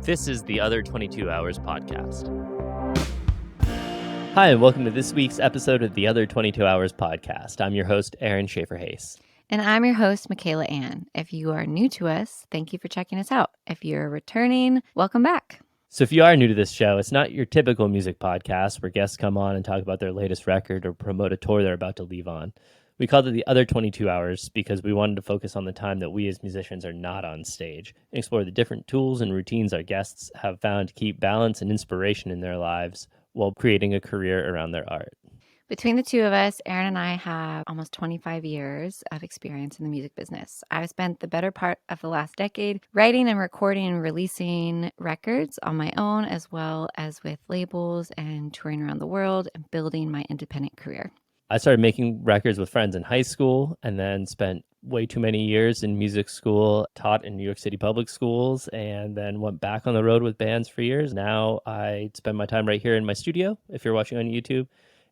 This is the Other 22 Hours podcast. Hi, and welcome to this week's episode of the Other 22 Hours podcast. I'm your host, Aaron Shafer-Haiss. And I'm your host, Michaela Anne. If you are new to us, thank you for checking us out. If you're returning, welcome back. So if you are new to this show, it's not your typical music podcast where guests come on and talk about their latest record or promote a tour they're about to leave on. We called it the Other 22 Hours because we wanted to focus on the time that we as musicians are not on stage and explore the different tools and routines our guests have found to keep balance and inspiration in their lives while creating a career around their art. Between the two of us, Aaron and I have almost 25 years of experience in the music business. I've spent the better part of the last decade writing and recording and releasing records on my own, as well as with labels and touring around the world and building my independent career. I started making records with friends in high school and then spent way too many years in music school, taught in New York City public schools, and then went back on the road with bands for years. Now I spend my time right here in my studio, if you're watching on YouTube,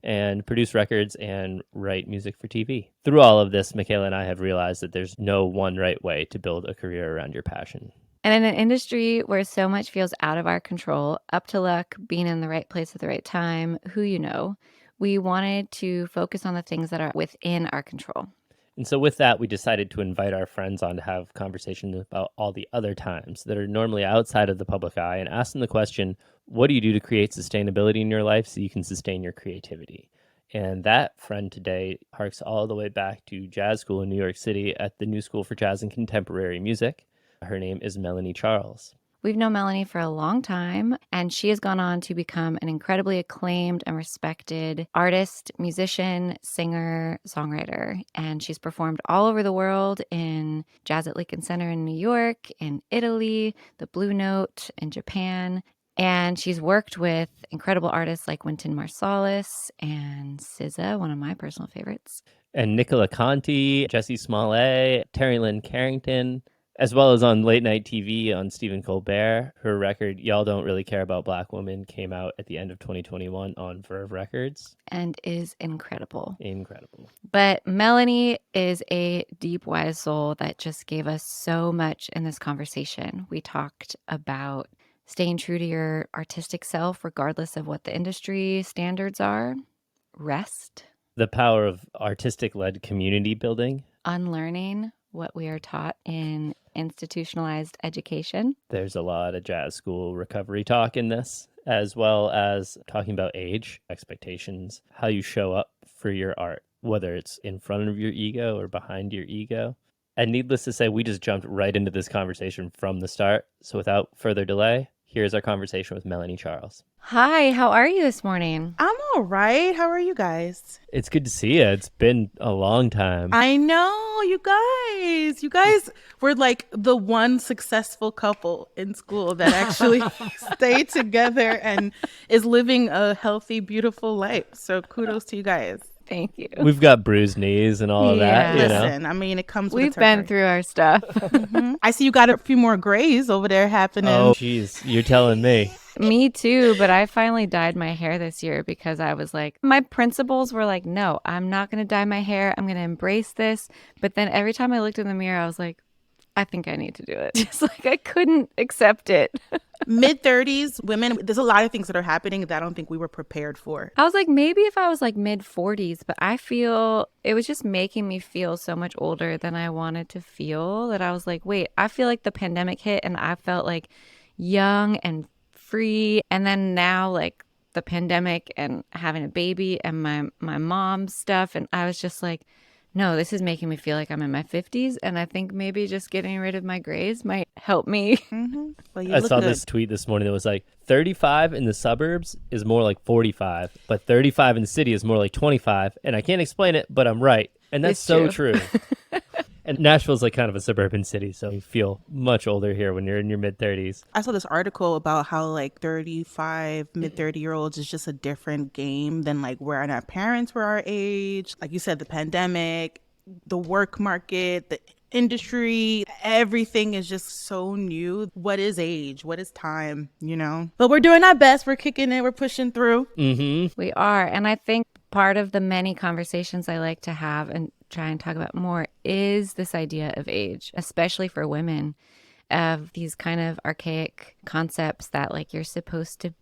and produce records and write music for TV. Through all of this, Michaela and I have realized that there's no one right way to build a career around your passion. And in an industry where so much feels out of our control, up to luck, being in the right place at the right time, who you know, we wanted to focus on the things that are within our control. And so with that, we decided to invite our friends on to have conversations about all the other times that are normally outside of the public eye and ask them the question, what do you do to create sustainability in your life so you can sustain your creativity? And that friend today harks all the way back to jazz school in New York City at the New School for Jazz and Contemporary Music. Her name is Melanie Charles. We've known Melanie for a long time, and she has gone on to become an incredibly acclaimed and respected artist, musician, singer, songwriter. And she's performed all over the world in Jazz at Lincoln Center in New York, in Italy, the Blue Note in Japan. And she's worked with incredible artists like Wynton Marsalis and SZA, one of my personal favorites. And Nicola Conti, Jessie Smollett, Terry Lynn Carrington, as well as on late night TV on Stephen Colbert. Her record, Y'all Don't Really Care About Black Women, came out at the end of 2021 on Verve Records. And is incredible. Incredible. But Melanie is a deep, wise soul that just gave us so much in this conversation. We talked about staying true to your artistic self, regardless of what the industry standards are, rest, the power of artistic-led community building, unlearning what we are taught in institutionalized education. There's a lot of jazz school recovery talk in this, as well as talking about age, expectations, how you show up for your art, whether it's in front of your ego or behind your ego. And needless to say, we just jumped right into this conversation from the start. So without further delay, here's our conversation with Melanie Charles. Hi, how are you this morning? I'm all right. How are you guys? It's good to see you. It's been a long time. I know, you guys. You guys were like the one successful couple in school that actually stayed together and is living a healthy, beautiful life. So kudos to you guys. Thank you. We've got bruised knees and all of that. You Listen, know? I mean, it comes with We've been through our stuff. Mm-hmm. I see you got a few more grays over there happening. Oh, geez. You're telling me. Me too, but I finally dyed my hair this year because I was like, my principles were like, no, I'm not going to dye my hair. I'm going to embrace this. But then every time I looked in the mirror, I was like, I think I need to do it. Just like I couldn't accept it. Mid-30s women, there's a lot of things that are happening that I don't think we were prepared for. I was like, maybe if I was like mid-40s, but I feel it was just making me feel so much older than I wanted to feel that I was like, wait, I feel like the pandemic hit and I felt like young and free. And then now like the pandemic and having a baby and my mom's stuff. And I was just like, no, this is making me feel like I'm in my 50s. And I think maybe just getting rid of my grays might help me. Mm-hmm. Well, I saw this tweet this morning that was like 35 in the suburbs is more like 45, but 35 in the city is more like 25. And I can't explain it, but I'm right. And that's so true. And Nashville's like kind of a suburban city, so you feel much older here when you're in your mid-30s. I saw this article about how like 35, mid-30-year-olds is just a different game than like where our parents were our age. Like you said, the pandemic, the work market, the industry, everything is just so new. What is age? What is time? You know? But we're doing our best. We're kicking it. We're pushing through. Mm-hmm. We are. And I think part of the many conversations I like to have and try and talk about more is this idea of age, especially for women. of these kind of archaic concepts that like you're supposed to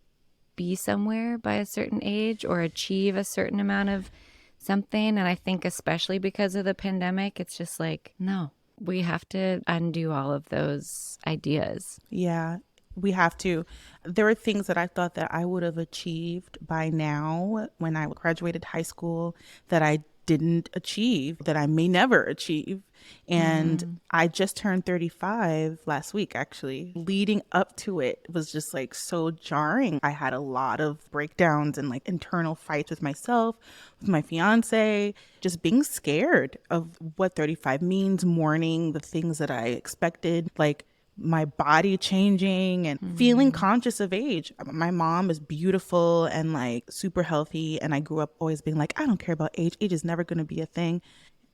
be somewhere by a certain age or achieve a certain amount of something. And I think especially because of the pandemic, it's just like, no, we have to undo all of those ideas. Yeah, we have to. There were things that I thought that I would have achieved by now when I graduated high school that I didn't achieve, that I may never achieve. And I just turned 35 last week, actually. Leading up to it was just like so jarring. I had a lot of breakdowns and like internal fights with myself, with my fiance, just being scared of what 35 means, mourning the things that I expected, like my body changing and feeling conscious of age. My mom is beautiful and like super healthy. And I grew up always being like, I don't care about age. Age is never going to be a thing.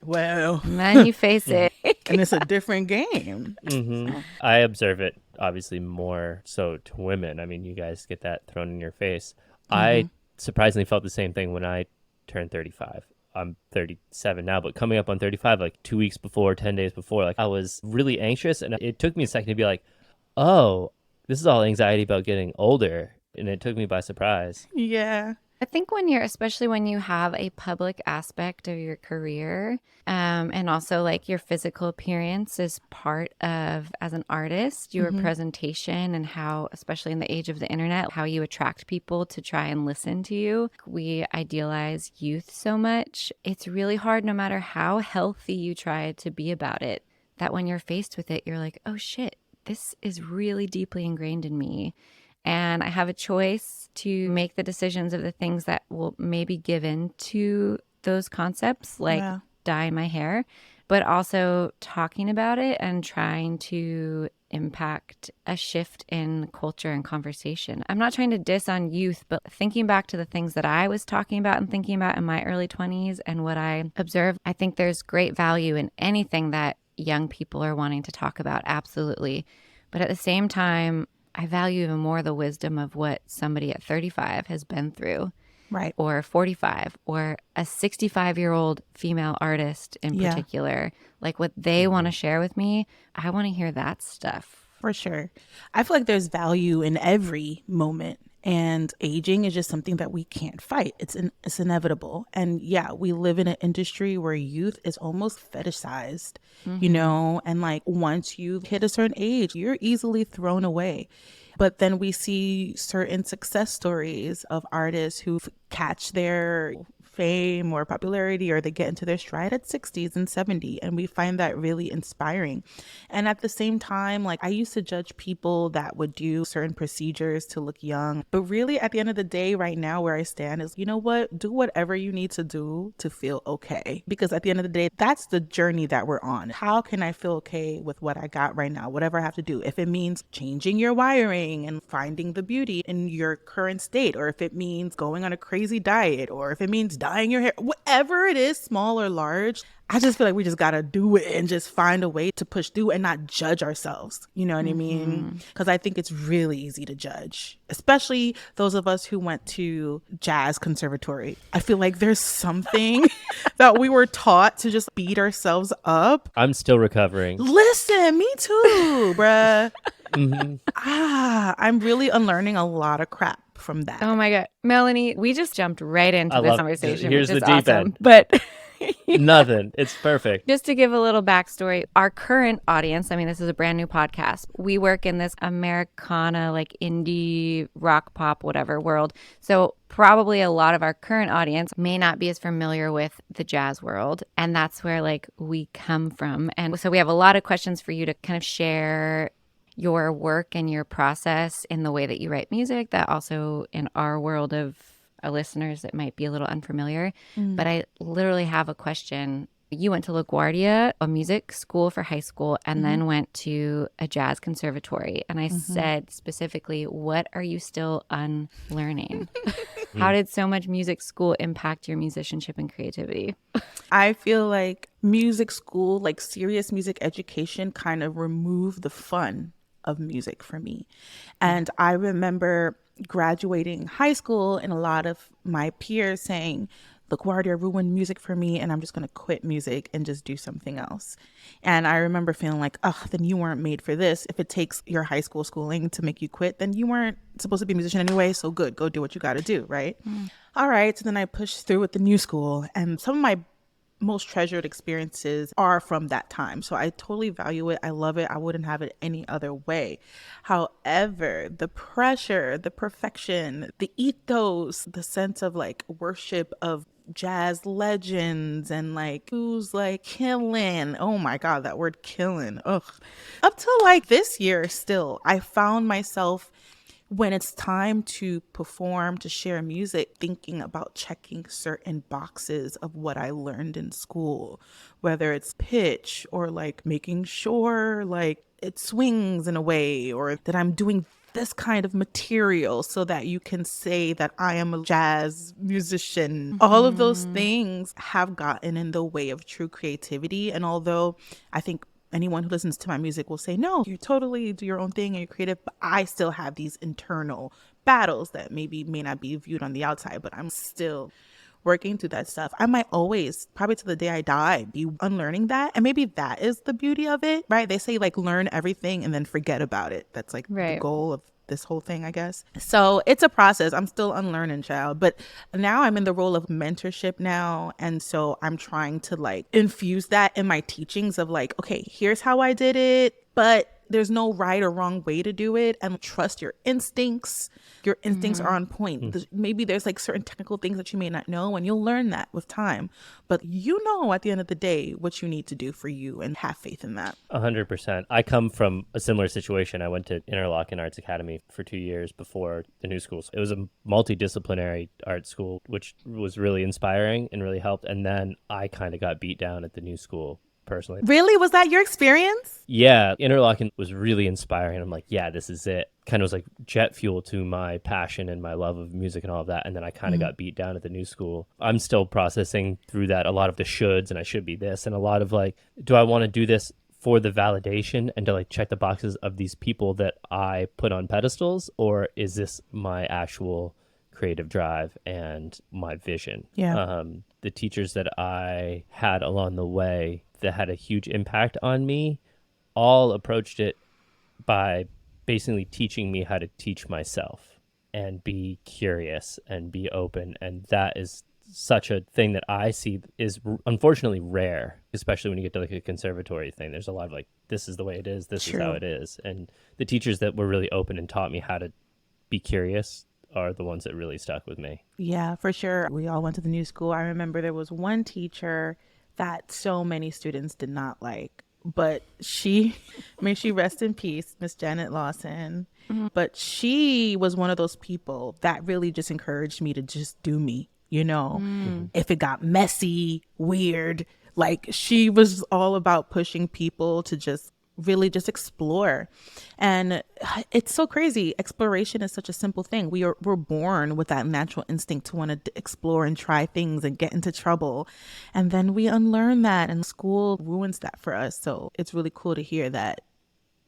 Well, And then you face it. and it's a different game. I observe it obviously more so to women. I mean, you guys get that thrown in your face. I surprisingly felt the same thing when I turned 35. I'm 37 now, but coming up on 35, like 2 weeks before, 10 days before, like I was really anxious. And it took me a second to be like, oh, this is all anxiety about getting older. And it took me by surprise. Yeah. I think especially when you have a public aspect of your career, and also like your physical appearance is part of, as an artist, your presentation and how, especially in the age of the internet, how you attract people to try and listen to you. We idealize youth so much. It's really hard, no matter how healthy you try to be about it, that when you're faced with it, you're like, oh shit, this is really deeply ingrained in me. And I have a choice to make the decisions of the things that will maybe give in to those concepts, like dye my hair, but also talking about it and trying to impact a shift in culture and conversation. I'm not trying to diss on youth, but thinking back to the things that I was talking about and thinking about in my early 20s and what I observed, I think there's great value in anything that young people are wanting to talk about, absolutely. But at the same time, I value even more the wisdom of what somebody at 35 has been through. Right. Or 45, or a 65-year-old female artist in particular. Like what they want to share with me, I want to hear that stuff. For sure. I feel like there's value in every moment. And aging is just something that we can't fight. It's inevitable. And yeah, we live in an industry where youth is almost fetishized, you know, and like once you hit a certain age, you're easily thrown away. But then we see certain success stories of artists who catch their fame or popularity, or they get into their stride at 60s and 70, and we find that really inspiring. And at the same time, like I used to judge people that would do certain procedures to look young, but really at the end of the day, right now where I stand is, you know what, do whatever you need to do to feel okay, because at the end of the day, that's the journey that we're on. How can I feel okay with what I got right now, whatever I have to do? If it means changing your wiring and finding the beauty in your current state, or if it means going on a crazy diet, or if it means dyeing your hair, whatever it is, small or large, I just feel like we just got to do it and just find a way to push through and not judge ourselves. You know what I mean? Because I think it's really easy to judge, especially those of us who went to jazz conservatory. I feel like there's something that we were taught to just beat ourselves up. I'm still recovering. Listen, me too, bruh. I'm really unlearning a lot of crap from that. Oh my God. Melanie, we just jumped right into this conversation. Here's which the is deep awesome. end. But Nothing. It's perfect. just to give a little backstory, our current audience, I mean, this is a brand new podcast. We work in this Americana, like indie, rock, pop, whatever world. So probably a lot of our current audience may not be as familiar with the jazz world. And that's where like we come from. And so we have a lot of questions for you to kind of share your work and your process in the way that you write music, that also in our world of listeners that might be a little unfamiliar. But I literally have a question. You went to LaGuardia, a music school for high school, and then went to a jazz conservatory. And I said specifically, what are you still unlearning? How did so much music school impact your musicianship and creativity? I feel like music school, like serious music education, kind of removed the fun of music for me. And I remember graduating high school and a lot of my peers saying, LaGuardia ruined music for me and I'm just going to quit music and just do something else. And I remember feeling like, oh, then you weren't made for this. If it takes your high school schooling to make you quit, then you weren't supposed to be a musician anyway. So good, go do what you got to do, right? All right. So then I pushed through with the new school, and some of my most treasured experiences are from that time. So I totally value it. I love it. I wouldn't have it any other way. However, the pressure, the perfection, the ethos, the sense of like worship of jazz legends and like who's like killing. Oh my God, that word killing. Ugh. Up till like this year still, I found myself when it's time to perform, to share music, thinking about checking certain boxes of what I learned in school, whether it's pitch or like making sure like it swings in a way, or that I'm doing this kind of material so that you can say that I am a jazz musician. All of those things have gotten in the way of true creativity. And although I think anyone who listens to my music will say, no, you totally do your own thing and you're creative, but I still have these internal battles that maybe may not be viewed on the outside, but I'm still working through that stuff. I might always, probably to the day I die, be unlearning that. And maybe that is the beauty of it, right? They say like learn everything and then forget about it. That's like the goal of this whole thing, I guess. So it's a process. I'm still unlearning, child. But now I'm in the role of mentorship now. And so I'm trying to like infuse that in my teachings of like, okay, here's how I did it, but there's no right or wrong way to do it, and trust your instincts. Your instincts are on point. Maybe there's like certain technical things that you may not know, and you'll learn that with time. But you know at the end of the day what you need to do for you, and have faith in that. 100%. I come from a similar situation. I went to Interlochen Arts Academy for 2 years before the new school. It was a multidisciplinary art school, which was really inspiring and really helped. And then I kind of got beat down at the new school. Personally. Really? Was that your experience? Yeah, Interlochen was really inspiring. I'm like, yeah, this is it. Kind of was like jet fuel to my passion and my love of music and all of that. And then I kind of got beat down at the new school. I'm still processing through that, a lot of the shoulds, and I should be this, and a lot of like, do I want to do this for the validation and to like check the boxes of these people that I put on pedestals, or is this my actual creative drive and my vision? Yeah. The teachers that I had along the way that had a huge impact on me all approached it by basically teaching me how to teach myself and be curious and be open. And that is such a thing that I see is unfortunately rare, especially when you get to like a conservatory thing. There's a lot of like, this is the way it is, this is how it is. And the teachers that were really open and taught me how to be curious are the ones that really stuck with me. Yeah, for sure. We all went to the new school. I remember there was one teacher that so many students did not like, but she, may she rest in peace, Miss Janet Lawson. But she was one of those people that really just encouraged me to just do me, you know, if it got messy, weird, like she was all about pushing people to just really just explore. And it's so crazy. Exploration is such a simple thing. We're born with that natural instinct to want to explore and try things and get into trouble. And then we unlearn that, and school ruins that for us. So it's really cool to hear that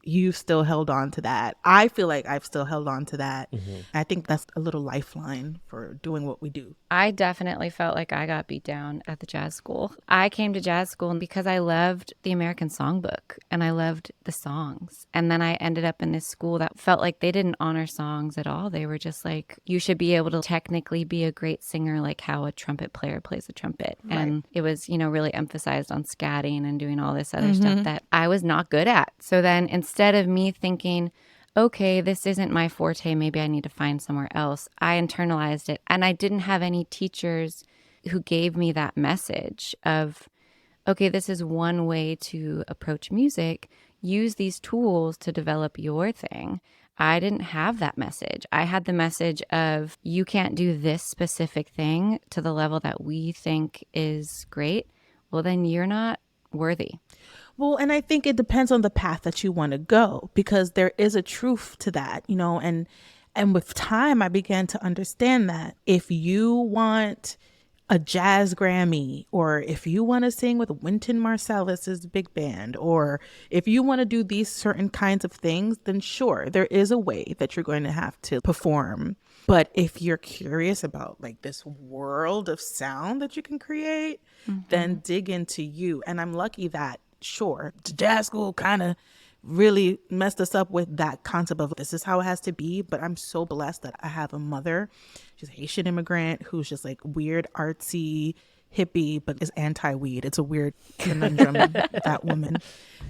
you've still held on to that. I feel like I've still held on to that. I think that's a little lifeline for doing what we do. I definitely felt like I got beat down at the jazz school. I came to jazz school because I loved the American Songbook and I loved the songs. And then I ended up in this school that felt like they didn't honor songs at all. They were just like, you should be able to technically be a great singer like how a trumpet player plays a trumpet. Right. And it was, you know, really emphasized on scatting and doing all this other stuff that I was not good at. So then instead of me thinking, okay, this isn't my forte, maybe I need to find somewhere else, I internalized it. And I didn't have any teachers who gave me that message of, okay, this is one way to approach music. Use these tools to develop your thing. I didn't have that message. I had the message of, you can't do this specific thing to the level that we think is great. Well, then you're not worthy. Well, and I think it depends on the path that you want to go, because there is a truth to that, you know, and with time, I began to understand that if you want a jazz Grammy, or if you want to sing with Wynton Marsalis's big band, or if you want to do these certain kinds of things, then sure, there is a way that you're going to have to perform. But if you're curious about like this world of sound that you can create, then dig into you. And I'm lucky that, sure, jazz school kind of really messed us up with that concept of this is how it has to be. But I'm so blessed that I have a mother, she's a Haitian immigrant, who's just like weird, artsy, hippie, but is anti-weed. It's a weird conundrum, that woman.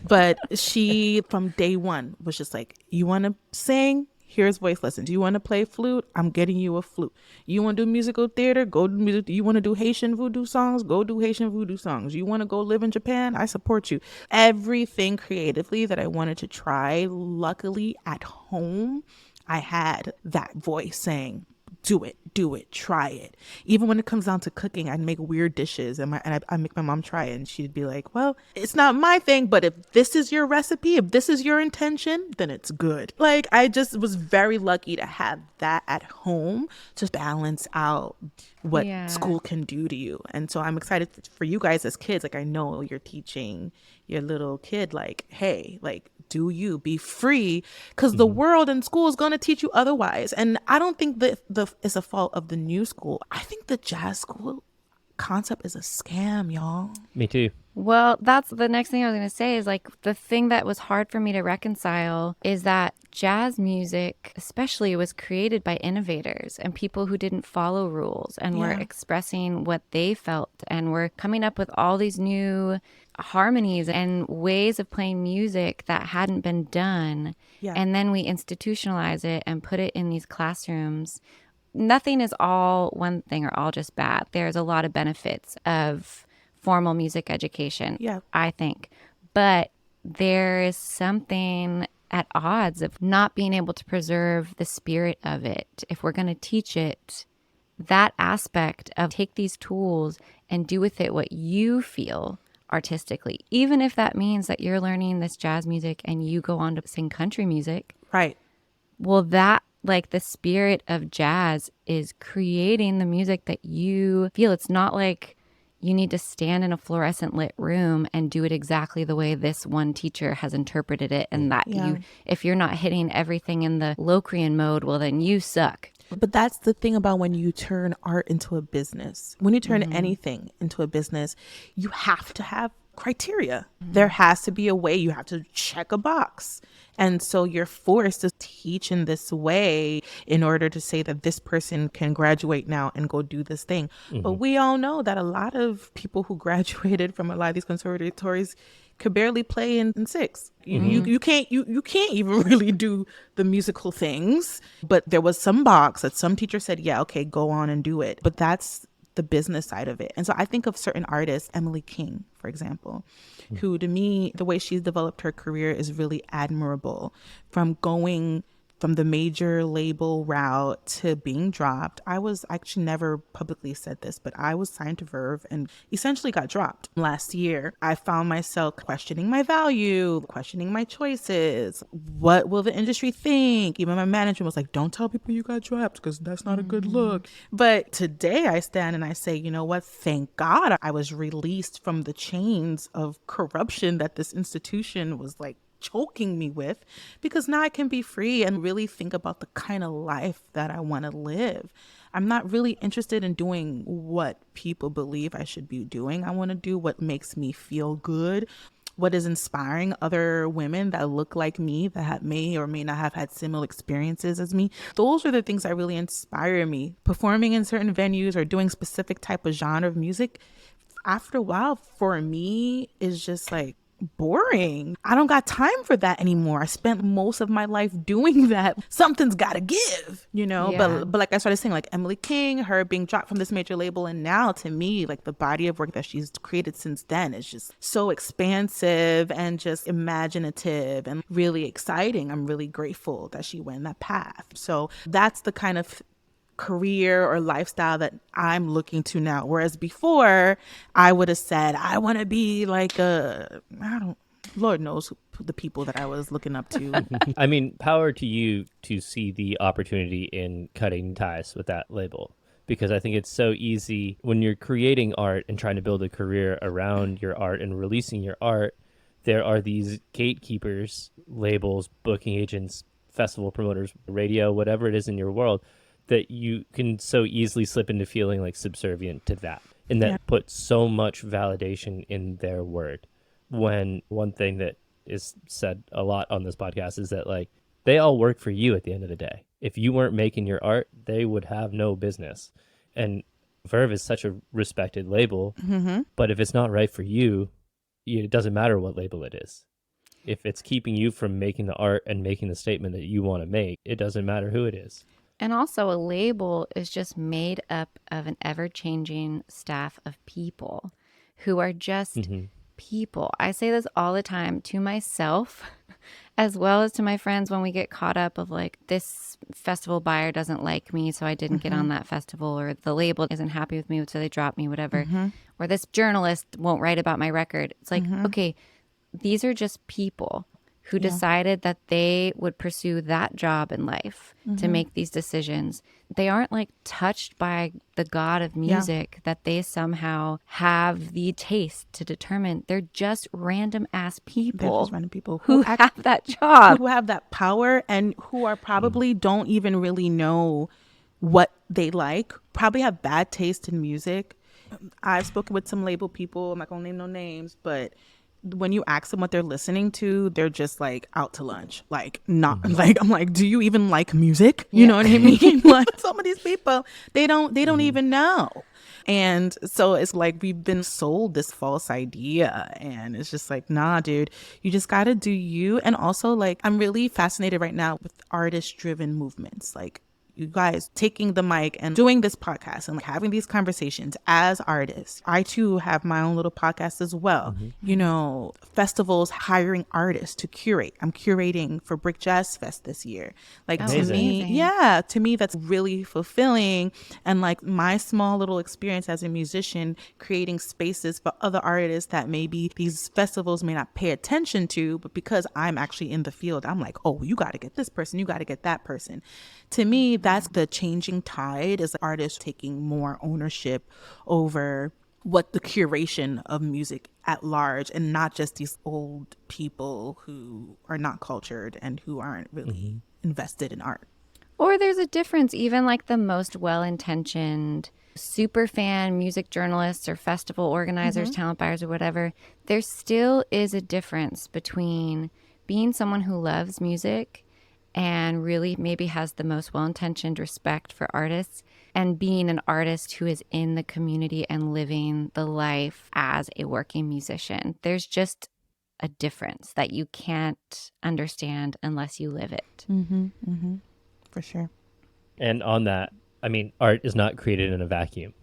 But she, from day one, was just like, you want to sing? Here's voice lessons. You want to play flute? I'm getting you a flute. You want to do musical theater? Go do music. You want to do Haitian voodoo songs? Go do Haitian voodoo songs. You want to go live in Japan? I support you. Everything creatively that I wanted to try, luckily at home, I had that voice saying, do it, try it. Even when it comes down to cooking, I'd make weird dishes and I make my mom try it, and she'd be like, well, it's not my thing, but if this is your recipe, if this is your intention, then it's good. Like, I just was very lucky to have that at home to balance out what school can do to you. And so I'm excited for you guys as kids. Like, I know you're teaching your little kid, like, hey, like, do you be free, because the world and school is going to teach you otherwise. And I don't think that it's a fault of the new school. I think the jazz school concept is a scam, y'all. Me too. Well, that's the next thing I was going to say is like the thing that was hard for me to reconcile is that jazz music, especially, was created by innovators and people who didn't follow rules and were expressing what they felt and were coming up with all these new harmonies and ways of playing music that hadn't been done. Yeah. And then we institutionalize it and put it in these classrooms. Nothing is all one thing or all just bad. There's a lot of benefits of formal music education, I think. But there is something at odds of not being able to preserve the spirit of it. If we're going to teach it, that aspect of take these tools and do with it what you feel artistically, even if that means that you're learning this jazz music and you go on to sing country music. Right. Well, that, like, the spirit of jazz is creating the music that you feel. It's not like you need to stand in a fluorescent lit room and do it exactly the way this one teacher has interpreted it, and that if you're not hitting everything in the Locrian mode, well, then you suck. But that's the thing about when you turn art into a business. When you turn anything into a business, you have to have criteria. There has to be a way. You have to check a box. And so you're forced to teach in this way in order to say that this person can graduate now and go do this thing. But we all know that a lot of people who graduated from a lot of these conservatories could barely play in six. You can't even really do the musical things. But there was some box that some teacher said, yeah, okay, go on and do it. But that's the business side of it. And so I think of certain artists, Emily King, for example, who, to me, the way she's developed her career is really admirable. From going from the major label route to being dropped. I was actually never publicly said this, but I was signed to Verve and essentially got dropped last year. I found myself questioning my value, questioning my choices. What will the industry think? Even my management was like, don't tell people you got dropped because that's not a good look. But today I stand and I say, you know what? Thank God I was released from the chains of corruption that this institution was like choking me with, because now I can be free and really think about the kind of life that I want to live. I'm not really interested in doing what people believe I should be doing. I want to do what makes me feel good, what is inspiring other women that look like me, that may or may not have had similar experiences as me. Those are the things that really inspire me. Performing in certain venues or doing specific type of genre of music, after a while, for me, is just like boring. I don't got time for that anymore. I spent most of my life doing that. Something's got to give, you know? Yeah. But like I started saying, like Emily King, her being dropped from this major label, and now to me, like the body of work that she's created since then is just so expansive and just imaginative and really exciting. I'm really grateful that she went that path. So that's the kind of career or lifestyle that I'm looking to now. Whereas before, I would have said, I want to be like Lord knows the people that I was looking up to. I mean, power to you to see the opportunity in cutting ties with that label, because I think it's so easy when you're creating art and trying to build a career around your art and releasing your art. There are these gatekeepers, labels, booking agents, festival promoters, radio, whatever it is in your world, that you can so easily slip into feeling like subservient to that, and that put so much validation in their word. When one thing that is said a lot on this podcast is that like they all work for you at the end of the day. If you weren't making your art, they would have no business. And Verve is such a respected label, but if it's not right for you, it doesn't matter what label it is. If it's keeping you from making the art and making the statement that you want to make, it doesn't matter who it is. And also, a label is just made up of an ever-changing staff of people who are just people. I say this all the time to myself as well as to my friends when we get caught up of like, this festival buyer doesn't like me, so I didn't get on that festival, or the label isn't happy with me, so they dropped me, whatever. Or this journalist won't write about my record. It's like, okay, these are just people who decided that they would pursue that job in life to make these decisions. They aren't like touched by the god of music that they somehow have the taste to determine. They're just random ass people. They're just random people who have that job, who have that power, and who are probably don't even really know what they like, probably have bad taste in music. I've spoken with some label people, I'm not gonna name no names, but when you ask them what they're listening to, they're just like out to lunch, like not like, I'm like, do you even like music? You know what I mean? Like some of these people, they don't even know. And so it's like we've been sold this false idea, and it's just like, nah, dude, you just gotta do you. And also, like, I'm really fascinated right now with artist driven movements, like you guys taking the mic and doing this podcast and like having these conversations as artists. I too have my own little podcast as well. You know, festivals hiring artists to curate. I'm curating for Brick Jazz Fest this year. Like to me, that's really fulfilling. And like my small little experience as a musician, creating spaces for other artists that maybe these festivals may not pay attention to, but because I'm actually in the field, I'm like, oh, you got to get this person, you got to get that person. To me, that's the changing tide, is artists taking more ownership over what the curation of music at large, and not just these old people who are not cultured and who aren't really invested in art. Or there's a difference, even like the most well-intentioned super fan music journalists or festival organizers, talent buyers or whatever, there still is a difference between being someone who loves music and really maybe has the most well-intentioned respect for artists, and being an artist who is in the community and living the life as a working musician. There's just a difference that you can't understand unless you live it. For sure. And on that, I mean, art is not created in a vacuum.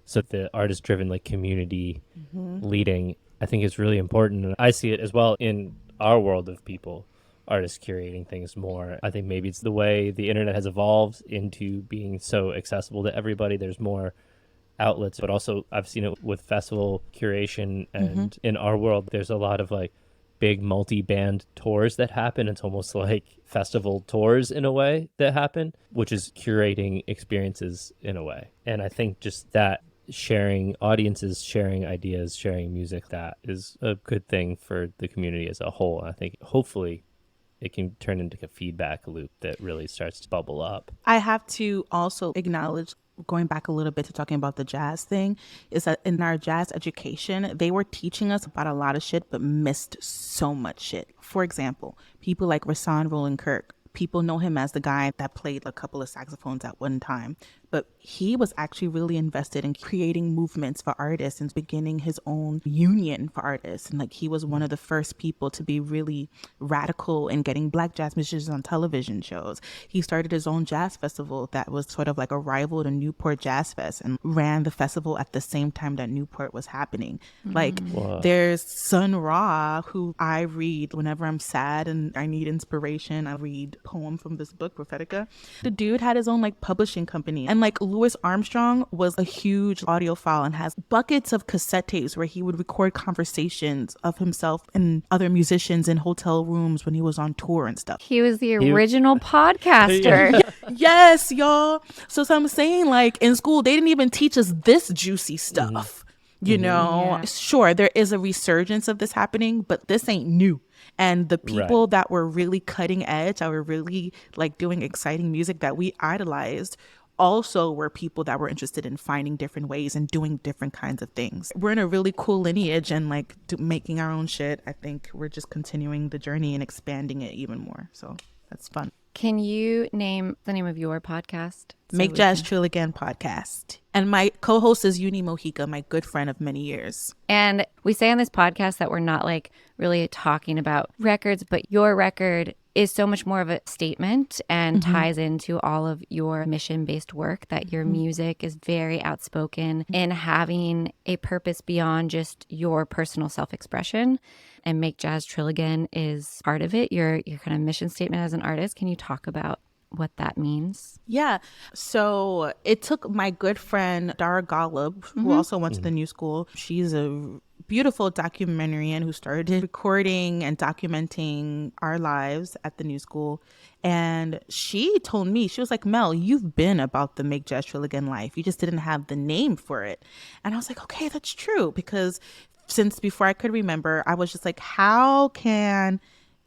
So the artist-driven, like, community leading, I think is really important. And I see it as well in our world of people, artists curating things more. I think maybe it's the way the internet has evolved into being so accessible to everybody. There's more outlets, but also I've seen it with festival curation. And in our world, there's a lot of like big multi-band tours that happen. It's almost like festival tours in a way that happen, which is curating experiences in a way. And I think just that sharing audiences, sharing ideas, sharing music, that is a good thing for the community as a whole. I think hopefully it can turn into a feedback loop that really starts to bubble up. I have to also acknowledge, going back a little bit to talking about the jazz thing, is that in our jazz education, they were teaching us about a lot of shit, but missed so much shit. For example, people like Rahsaan Roland Kirk. People know him as the guy that played a couple of saxophones at one time, but he was actually really invested in creating movements for artists and beginning his own union for artists. And like, he was one of the first people to be really radical in getting Black jazz musicians on television shows. He started his own jazz festival that was sort of like a rival to Newport Jazz Fest, and ran the festival at the same time that Newport was happening. Like, there's Sun Ra, who I read whenever I'm sad and I need inspiration. I read a poem from this book, Prophetica. The dude had his own like publishing company, and like Louis Armstrong was a huge audiophile and has buckets of cassette tapes where he would record conversations of himself and other musicians in hotel rooms when he was on tour and stuff. He was the original podcaster. Yes, y'all. So I'm saying, like, in school, they didn't even teach us this juicy stuff. You know, sure, there is a resurgence of this happening, but this ain't new. And the people that were really cutting edge, that were really like doing exciting music that we idolized, also were people that were interested in finding different ways and doing different kinds of things. We're in a really cool lineage and like making our own shit. I think we're just continuing the journey and expanding it even more. So that's fun. Can you name the name of your podcast? Make Jazz Trill Again podcast. And my co-host is Uni Mojica, my good friend of many years. And we say on this podcast that we're not like really talking about records, but your record is so much more of a statement and ties into all of your mission-based work, that your music is very outspoken in having a purpose beyond just your personal self-expression. And Make Jazz Trill Again is part of it, your kind of mission statement as an artist. Can you talk about what that means? Yeah. So it took my good friend Dara Golub, who also went to the New School. She's a beautiful documentarian who started recording and documenting our lives at the New School. And she told me, she was like, Mel, you've been about the Make Jazz Trill Again life. You just didn't have the name for it. And I was like, okay, that's true. Because since before I could remember, I was just like, how can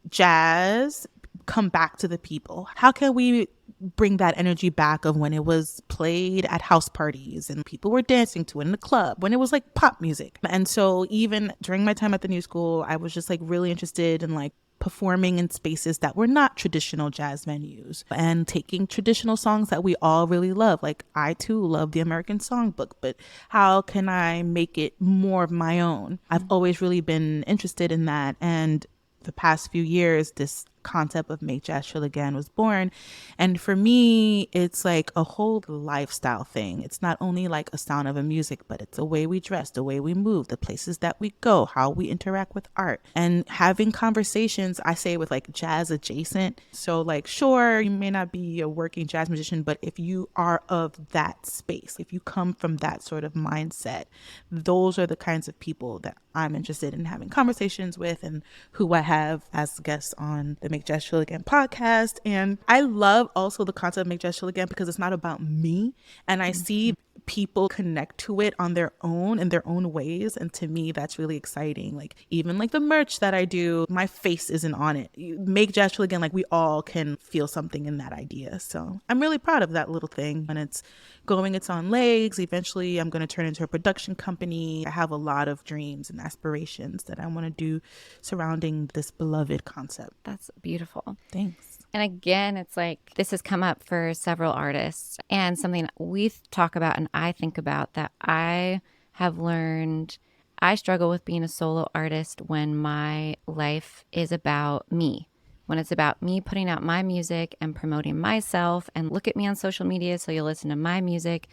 jazz come back to the people? How can we bring that energy back of when it was played at house parties and people were dancing to it in the club, when it was like pop music? And so even during my time at the New School, I was just like really interested in like performing in spaces that were not traditional jazz venues and taking traditional songs that we all really love. Like I too love the American Songbook, but how can I make it more of my own? I've always really been interested in that. And the past few years, this concept of Make Jazz Trill Again was born. And for me, it's like a whole lifestyle thing. It's not only like a sound of a music, but it's the way we dress, the way we move, the places that we go, how we interact with art, and having conversations, I say, with like jazz adjacent. So like, sure, you may not be a working jazz musician, but if you are of that space, if you come from that sort of mindset, those are the kinds of people that I'm interested in having conversations with and who I have as guests on the Make Jazz Trill Again podcast. And I love also the concept of Make Jazz Trill Again because it's not about me. And I see people connect to it on their own in their own ways. And to me, that's really exciting. Like even like the merch that I do, my face isn't on it. You Make Jazz Trill Again, like we all can feel something in that idea. So I'm really proud of that little thing. And it's going its own legs. Eventually, I'm going to turn into a production company. I have a lot of dreams and aspirations that I want to do surrounding this beloved concept. That's beautiful. Thanks. And again, it's like this has come up for several artists, and something we talk about and I think about that I have learned. I struggle with being a solo artist when my life is about me. When it's about me putting out my music and promoting myself and look at me on social media so you'll listen to my music,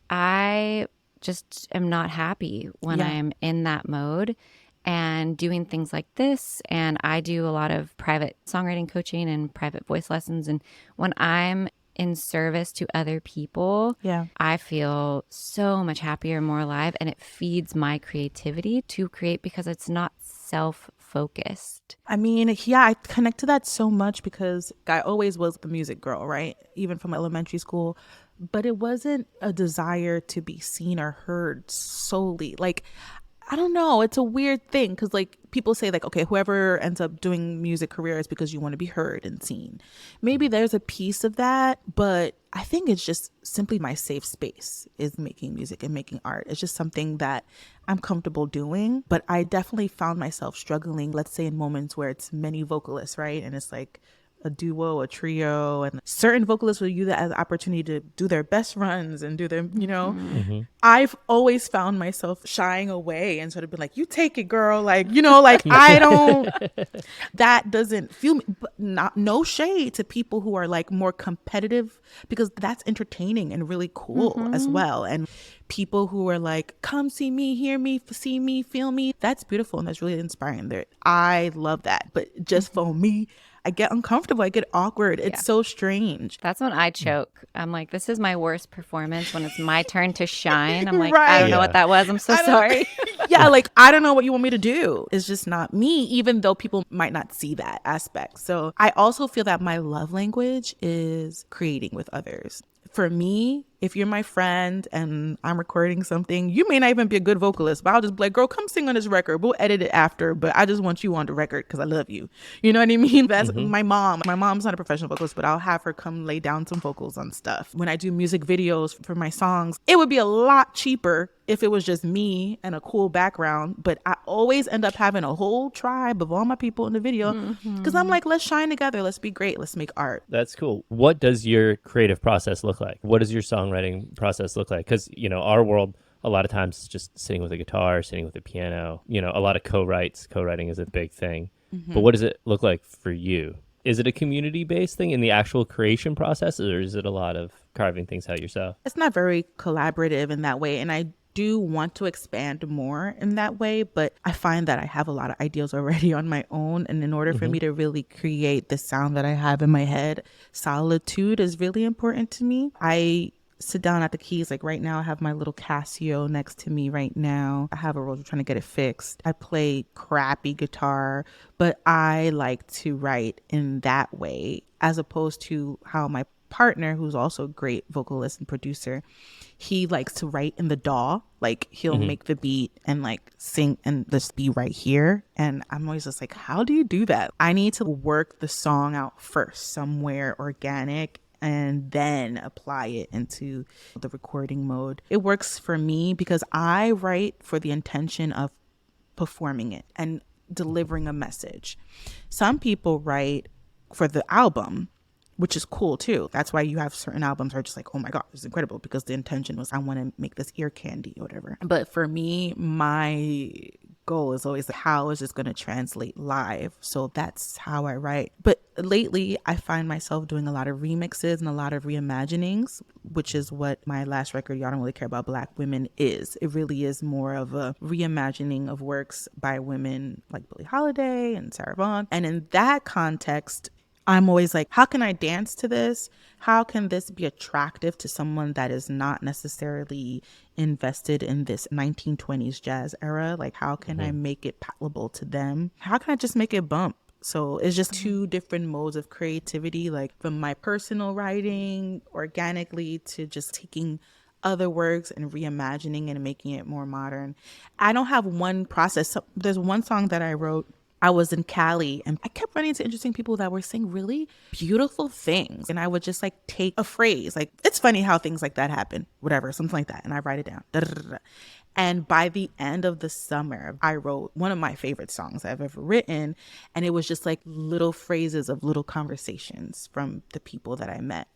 I just am not happy when I'm in that mode and doing things like this. And I do a lot of private songwriting coaching and private voice lessons. And when I'm in service to other people, I feel so much happier, more alive, and it feeds my creativity to create because it's not self-focused. I mean, I connect to that so much because I always was the music girl, right? Even from elementary school. But it wasn't a desire to be seen or heard solely. Like, I don't know. It's a weird thing because like people say like, okay, whoever ends up doing music career is because you want to be heard and seen. Maybe there's a piece of that, but I think it's just simply my safe space is making music and making art. It's just something that I'm comfortable doing, but I definitely found myself struggling, let's say in moments where it's many vocalists, right? And it's like a duo, a trio, and certain vocalists will use that as an opportunity to do their best runs and do their, you know, I've always found myself shying away and sort of been like, you take it, girl. Like, you know, like I don't, that doesn't feel me, but no shade to people who are like more competitive because that's entertaining and really cool as well. And people who are like, come see me, hear me, see me, feel me. That's beautiful. And that's really inspiring. I love that. But just for me, I get uncomfortable. I get awkward. It's so strange. That's when I choke. I'm like, this is my worst performance when it's my turn to shine. I'm like, Right. I don't know what that was. I'm so sorry. Yeah, like, I don't know what you want me to do. It's just not me, even though people might not see that aspect. So I also feel that my love language is creating with others. For me, if you're my friend and I'm recording something, you may not even be a good vocalist, but I'll just be like, girl, come sing on this record. We'll edit it after, but I just want you on the record because I love you. You know what I mean? That's my mom. My mom's not a professional vocalist, but I'll have her come lay down some vocals on stuff. When I do music videos for my songs, it would be a lot cheaper if it was just me and a cool background, but I always end up having a whole tribe of all my people in the video because I'm like, let's shine together. Let's be great. Let's make art. That's cool. What does your creative process look like? What does your songwriting process look like? Because, you know, our world, a lot of times is just sitting with a guitar, sitting with a piano, you know, a lot of co-writing is a big thing. But what does it look like for you? Is it a community-based thing in the actual creation process, or is it a lot of carving things out yourself? It's not very collaborative in that way. And I do want to expand more in that way, but I find that I have a lot of ideas already on my own. And in order for me to really create the sound that I have in my head, solitude is really important to me. I sit down at the keys. Like right now, I have my little Casio next to me right now. I have a Rose, trying to get it fixed. I play crappy guitar, but I like to write in that way as opposed to how my partner, who's also a great vocalist and producer, he likes to write in the DAW. Like he'll make the beat and like sing and just be right here. And I'm always just like, how do you do that? I need to work the song out first somewhere organic and then apply it into the recording mode. It works for me because I write for the intention of performing it and delivering a message. Some people write for the album, which is cool too. That's why you have certain albums are just like, oh my God, this is incredible, because the intention was I want to make this ear candy or whatever. But for me, my goal is always how is this going to translate live? So that's how I write. But lately, I find myself doing a lot of remixes and a lot of reimaginings, which is what my last record, Y'all Don't Really Care About Black Women, is. It really is more of a reimagining of works by women like Billie Holiday and Sarah Vaughan. And in that context, I'm always like, how can I dance to this? How can this be attractive to someone that is not necessarily invested in this 1920s jazz era? Like, how can I make it palatable to them? How can I just make it bump? So it's just two different modes of creativity, like from my personal writing organically to just taking other works and reimagining and making it more modern. I don't have one process. So there's one song that I wrote. I was in Cali and I kept running into interesting people that were saying really beautiful things. And I would just like take a phrase, like, it's funny how things like that happen, whatever, something like that. And I write it down. Da-da-da-da. And by the end of the summer, I wrote one of my favorite songs I've ever written. And it was just like little phrases of little conversations from the people that I met.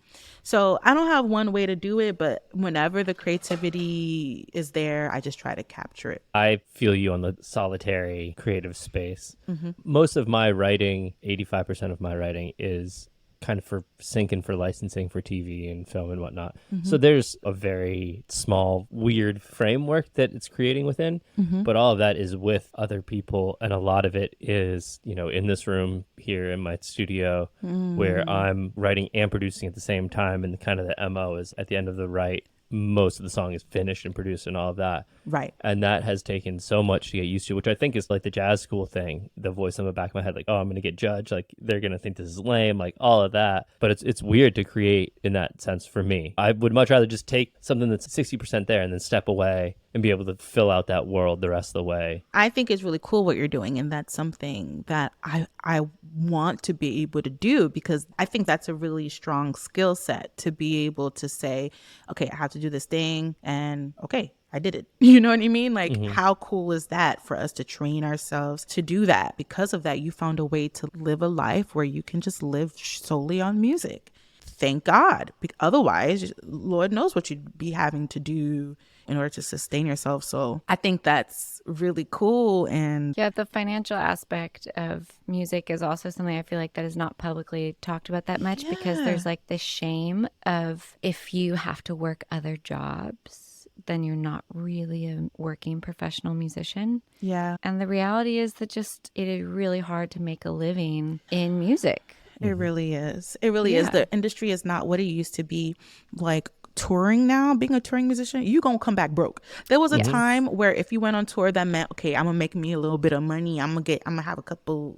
So I don't have one way to do it, but whenever the creativity is there, I just try to capture it. I feel you on the solitary creative space. Most of my writing, 85% of my writing, is kind of for sync and for licensing for TV and film and whatnot. So there's a very small, weird framework that it's creating within, but all of that is with other people. And a lot of it is, you know, in this room here in my studio where I'm writing and producing at the same time. And kind of the MO is at the end of the write, most of the song is finished and produced and all of that. Right. And that has taken so much to get used to, which I think is like the jazz school thing, the voice in the back of my head, like, oh, I'm going to get judged. Like, they're going to think this is lame, like all of that. But it's weird to create in that sense for me. I would much rather just take something that's 60% there and then step away and be able to fill out that world the rest of the way. I think it's really cool what you're doing. And that's something that I want to be able to do, because I think that's a really strong skill set to be able to say, okay, I have to do this thing and okay, I did it. You know what I mean? Like, how cool is that for us to train ourselves to do that? Because of that, you found a way to live a life where you can just live solely on music. Thank God. Otherwise, Lord knows what you'd be having to do in order to sustain yourself. So I think that's really cool. And yeah, the financial aspect of music is also something I feel like that is not publicly talked about that much, because there's like the shame of if you have to work other jobs, then you're not really a working professional musician. yeah. And the reality is that just it is really hard to make a living in music. It really is. It really is. Yeah. The industry is not what it used to be. Like touring now, being a touring musician, you gonna come back broke. There was a Yes. time where if you went on tour, that meant, okay, I'm gonna make me a little bit of money. I'm gonna have a couple,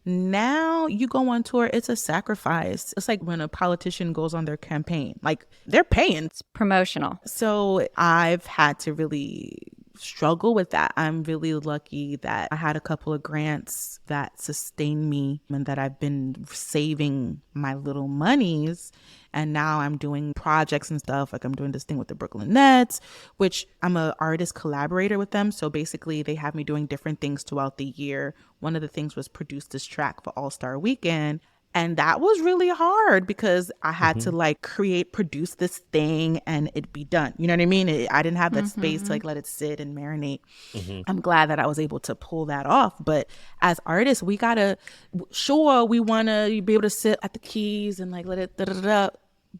Now you go on tour, it's a sacrifice. It's like when a politician goes on their campaign, like they're paying. It's promotional. So I've had to really struggle with that. I'm really lucky that I had a couple of grants that sustained me and that I've been saving my little monies. And now I'm doing projects and stuff. Like I'm doing this thing with the Brooklyn Nets, which I'm an artist collaborator with them. So basically they have me doing different things throughout the year. One of the things was produce this track for All-Star Weekend. And that was really hard because I had to like produce this thing and it'd be done. You know what I mean? I didn't have that space to like let it sit and marinate. I'm glad that I was able to pull that off. But as artists, we gotta, sure, we want to be able to sit at the keys and like let it da-da-da-da.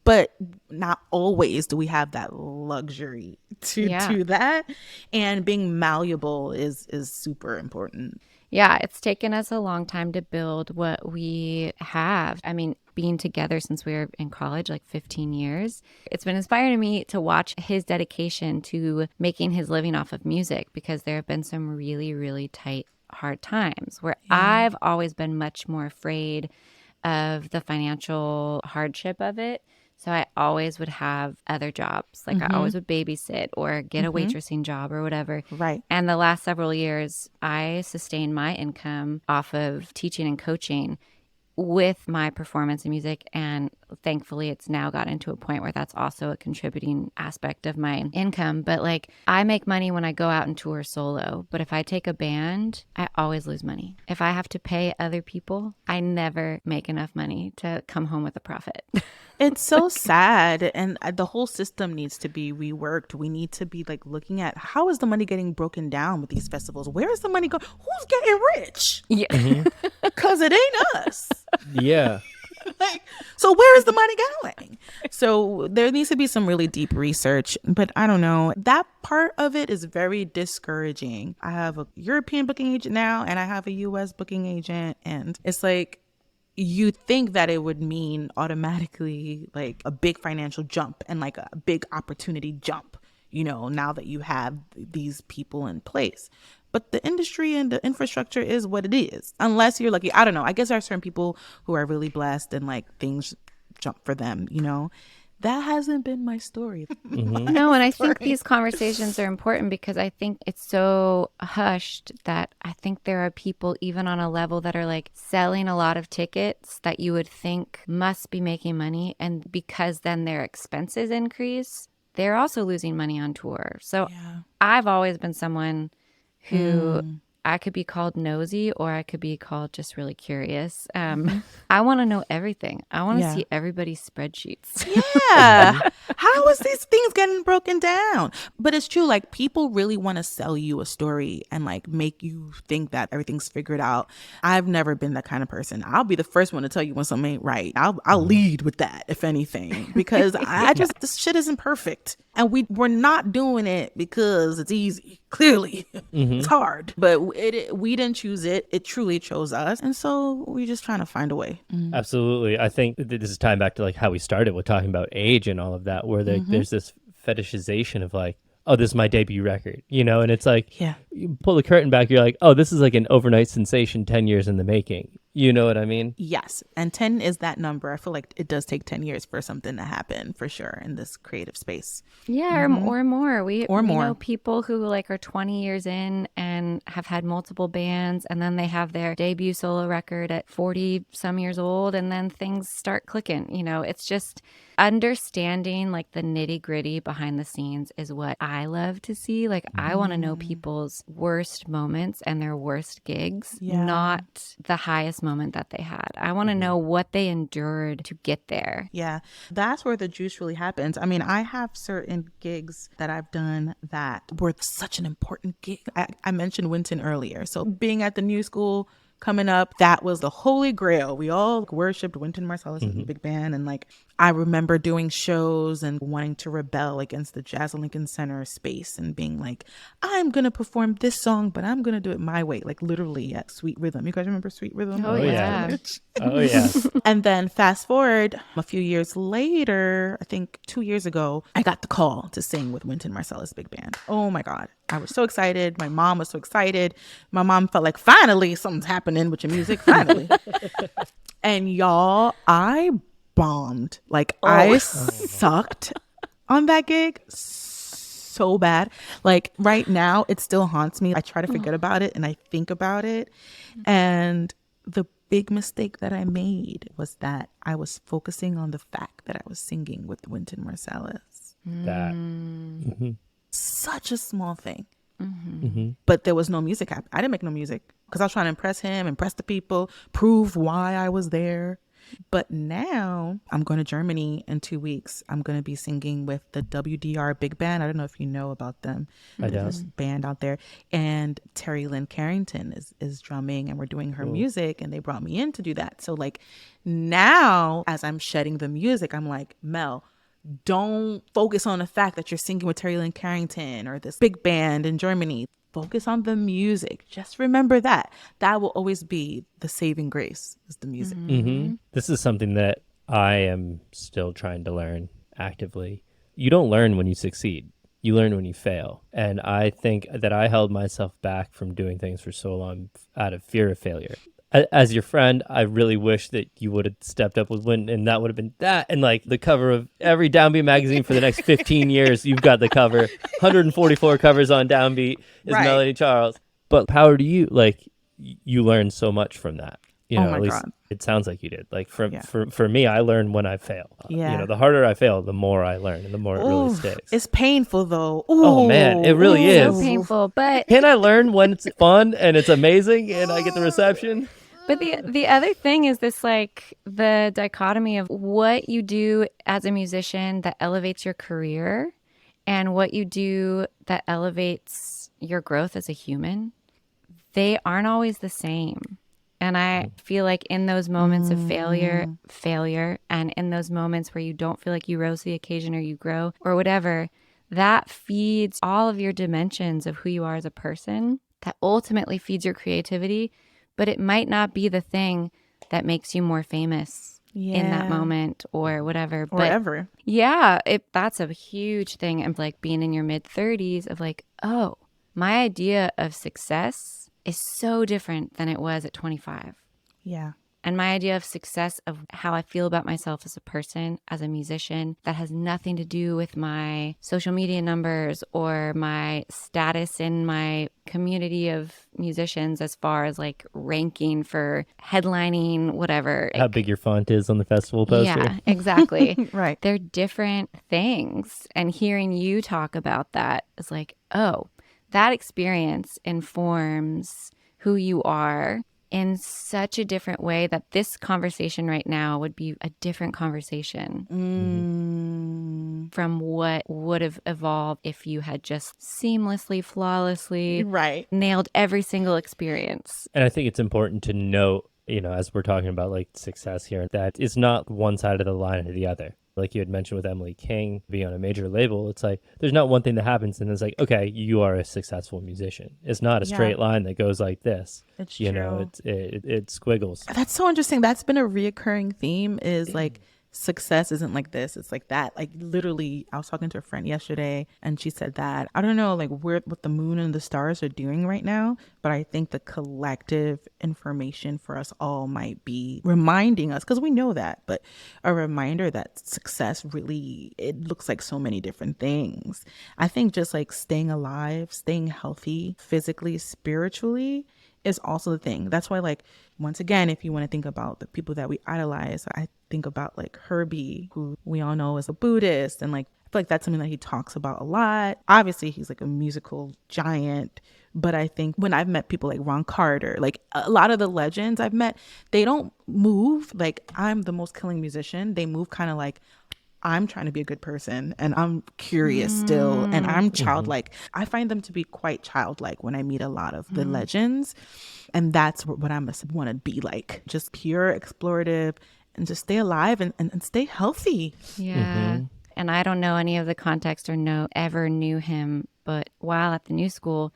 But not always do we have that luxury to do that. And being malleable is super important. Yeah, it's taken us a long time to build what we have. I mean, being together since we were in college, like 15 years, it's been inspiring to me to watch his dedication to making his living off of music, because there have been some really, really tight, hard times where I've always been much more afraid of the financial hardship of it. So I always would have other jobs. Like I always would babysit or get a waitressing job or whatever. Right. And the last several years, I sustained my income off of teaching and coaching with my performance in music. And thankfully, it's now gotten to a point where that's also a contributing aspect of my income. But like, I make money when I go out and tour solo. But if I take a band, I always lose money. If I have to pay other people, I never make enough money to come home with a profit. It's so sad. And the whole system needs to be reworked. We need to be like looking at how is the money getting broken down with these festivals? Where is the money going? Who's getting rich? Yeah. Because it ain't us. Yeah. Like, so where is the money going? So there needs to be some really deep research, but I don't know. That part of it is very discouraging. I have a European booking agent now and I have a US booking agent, and it's like, you think that it would mean automatically like a big financial jump and like a big opportunity jump, now that you have these people in place. But the industry and the infrastructure is what it is. Unless you're lucky. I don't know. I guess there are certain people who are really blessed and like things jump for them, That hasn't been my story. No, and I think these conversations are important because I think it's so hushed that I think there are people even on a level that are like selling a lot of tickets that you would think must be making money. And because then their expenses increase, they're also losing money on tour. So I've always been someone who I could be called nosy or I could be called just really curious. I want to know everything. I want to see everybody's spreadsheets. Yeah. How is these things getting broken down? But it's true. Like people really want to sell you a story and like make you think that everything's figured out. I've never been that kind of person. I'll be the first one to tell you when something ain't right. I'll lead with that, if anything, because this shit isn't perfect. And we're not doing it because it's easy. Clearly, it's hard, but we didn't choose it. It truly chose us. And so we're just trying to find a way. Absolutely. I think this is tying back to like how we started with talking about age and all of that, where there's this fetishization of like, oh, this is my debut record, and it's like, you pull the curtain back, you're like, oh, this is like an overnight sensation 10 years in the making. You know what I mean? Yes. And 10 is that number. I feel like it does take 10 years for something to happen for sure in this creative space. Yeah, or more. We know people who like are 20 years in and have had multiple bands, and then they have their debut solo record at 40 some years old, and then things start clicking. It's just understanding like the nitty gritty behind the scenes is what I love to see. Like I want to know people's worst moments and their worst gigs, not the highest moment that they had. I want to know what they endured to get there. Yeah, that's where the juice really happens. I mean, I have certain gigs that I've done that were such an important gig. I mentioned Wynton earlier. So being at the New School, coming up. That was the holy grail. We all worshipped Wynton Marsalis in the big band. And like, I remember doing shows and wanting to rebel against the Jazz Lincoln Center space and being like, I'm going to perform this song, but I'm going to do it my way. Like literally at Sweet Rhythm. You guys remember Sweet Rhythm? Oh, yeah. Oh, yeah. And then fast forward a few years later, I think 2 years ago, I got the call to sing with Wynton Marsalis Big Band. Oh my God. I was so excited. My mom was so excited. My mom felt like, finally, something's happening with your music. Finally. And y'all, I bombed. Like I sucked on that gig so bad. Like right now, it still haunts me. I try to forget about it and I think about it. And the big mistake that I made was that I was focusing on the fact that I was singing with Wynton Marsalis. That. Such a small thing. But there was no music. I didn't make no music because I was trying to impress him, impress the people, prove why I was there. But now I'm going to Germany in 2 weeks. I'm going to be singing with the WDR Big Band. I don't know if you know about them. I don't. This band out there. And Terry Lynn Carrington is drumming and we're doing her music and they brought me in to do that. So like now as I'm shedding the music, I'm like, Mel, don't focus on the fact that you're singing with Terry Lynn Carrington or this big band in Germany. Focus on the music. Just remember that. That will always be the saving grace is the music. This is something that I am still trying to learn actively. You don't learn when you succeed. You learn when you fail. And I think that I held myself back from doing things for so long out of fear of failure. As your friend, I really wish that you would have stepped up with Wynton and that would have been that. And like the cover of every Downbeat magazine for the next 15 years, you've got the cover. 144 covers on Downbeat is Right. Melanie Charles. But power to you, like you learned so much from that. You know, Oh my at least God. it sounds like you did. Like Yeah. for me, I learn when I fail. Yeah. You know, the harder I fail, the more I learn and the more it really Oof, sticks. it's painful though. Oh, man, it really Ooh. is. So painful, but Can I learn when it's fun and it's amazing and I get the reception? the other thing is this, like the dichotomy of what you do as a musician that elevates your career and what you do that elevates your growth as a human. They aren't always the same. And I feel like in those moments of failure, and in those moments where you don't feel like you rose to the occasion or you grow or whatever, that feeds all of your dimensions of who you are as a person. That ultimately feeds your creativity, but it might not be the thing that makes you more famous in that moment or whatever. Or but ever. yeah, that's a huge thing. And like being in your mid 30s of like, oh, my idea of success is so different than it was at 25. Yeah. And my idea of success, of how I feel about myself as a person, as a musician, that has nothing to do with my social media numbers or my status in my community of musicians as far as like ranking for headlining, whatever. How big your font is on the festival poster. Yeah, exactly. Right. They're different things. And hearing you talk about that is like, oh, that experience informs who you are in such a different way that this conversation right now would be a different conversation from what would have evolved if you had just seamlessly, flawlessly Right. nailed every single experience. And I think it's important to note, you know, as we're talking about like success here, that it's not one side of the line or the other. Like you had mentioned with Emily King being on a major label, it's like there's not one thing that happens and it's like, okay, you are a successful musician. It's not a straight line that goes like this. It's you true. know, it squiggles. That's so interesting. That's been a reoccurring theme is like success isn't like this. It's like that. Like literally, I was talking to a friend yesterday and she said that. I don't know like what the moon and the stars are doing right now, but I think the collective information for us all might be reminding us, because we know that, but a reminder that success really, it looks like so many different things. I think just like staying alive, staying healthy, physically, spiritually, is also the thing. That's why, like, once again, if you want to think about the people that we idolize, I think about like Herbie, who we all know is a Buddhist, and like I feel like that's something that he talks about a lot. Obviously, he's like a musical giant, but I think when I've met people like Ron Carter, like a lot of the legends I've met, they don't move like I'm the most killing musician. They move kind of like I'm trying to be a good person and I'm curious still and I'm childlike. I find them to be quite childlike when I meet a lot of the legends. And that's what I must want to be like. Just pure, explorative, and just stay alive and stay healthy. Yeah. And I don't know any of the context or ever knew him, but while at the new school,